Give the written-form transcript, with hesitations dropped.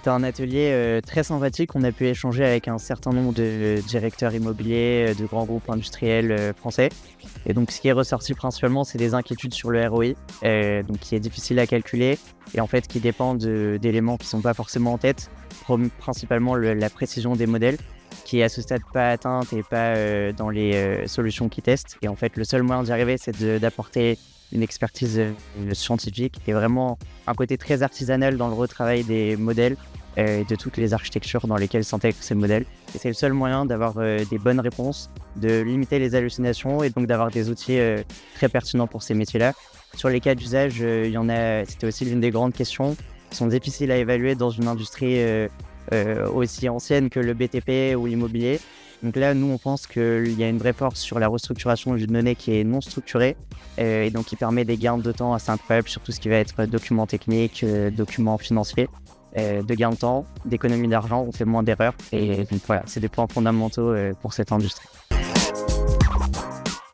c'était un atelier très sympathique. On a pu échanger avec un certain nombre de directeurs immobiliers, de grands groupes industriels français. Et donc, ce qui est ressorti principalement, c'est des inquiétudes sur le ROI, donc qui est difficile à calculer et en fait qui dépend d'éléments qui ne sont pas forcément en tête, principalement la précision des modèles, qui est à ce stade pas atteinte et pas dans les solutions qu'ils testent. Et en fait, le seul moyen d'y arriver, c'est d'apporter une expertise scientifique et vraiment un côté très artisanal dans le retravail des modèles et de toutes les architectures dans lesquelles s'intègrent ces modèles. Et c'est le seul moyen d'avoir des bonnes réponses, de limiter les hallucinations et donc d'avoir des outils très pertinents pour ces métiers-là. Sur les cas d'usage, c'était aussi l'une des grandes questions qui sont difficiles à évaluer dans une industrie aussi ancienne que le BTP ou l'immobilier. Donc là, nous, on pense qu'il y a une vraie force sur la restructuration d'une donnée qui est non structurée et donc qui permet des gains de temps assez incroyables sur tout ce qui va être documents techniques, documents financiers, de gains de temps, d'économie d'argent, on fait moins d'erreurs. Et donc voilà, c'est des points fondamentaux pour cette industrie.